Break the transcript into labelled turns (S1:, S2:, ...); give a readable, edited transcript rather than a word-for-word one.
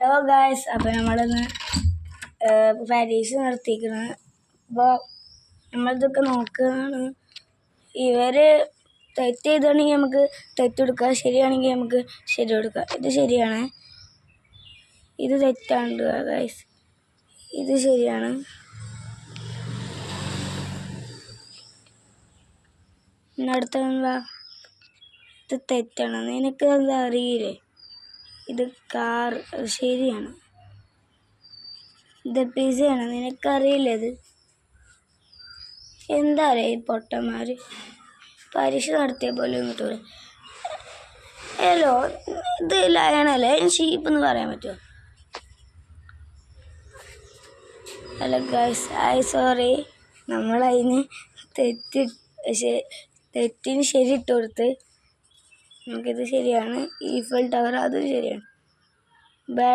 S1: Hello guys, അപ്പോൾ നമ്മളിന്ന് പരീക്ഷ നടത്തിയിരിക്കുന്നത്. അപ്പോൾ നമ്മളിതൊക്കെ നോക്കുകയാണ്. ഇവർ തെറ്റ് ചെയ്താണെങ്കിൽ നമുക്ക് തെറ്റെടുക്കാം, ശരിയാണെങ്കിൽ നമുക്ക് ശരി കൊടുക്കാം. ഇത് ശരിയാണ്, ഇത് തെറ്റാണ് ഗായ്സ്, ഇത് ശരിയാണ്. അടുത്ത ഇത് തെറ്റാണ്. നിനക്ക് എന്താ അറിയില്ലേ? ഇത് കാർ, അത് ശരിയാണ്. ഇത് പിസയാണ്, നിനക്കറിയില്ല. ഇത് എന്താ അറിയാം ഈ പൊട്ടന്മാർ പരീക്ഷ നടത്തിയ പോലെ കിട്ടൂല. ഹലോ, ഇത് ലയണല്ലേ, ഷീപ്പ് എന്ന് പറയാൻ പറ്റുമോ? Hello guys, sorry. നമ്മളതിന് തെറ്റിന് ശരി ഇട്ട് കൊടുത്ത്. നമുക്കിത് ശരിയാണ്. ഈഫൽ ടവർ അതും ശരിയാണ്.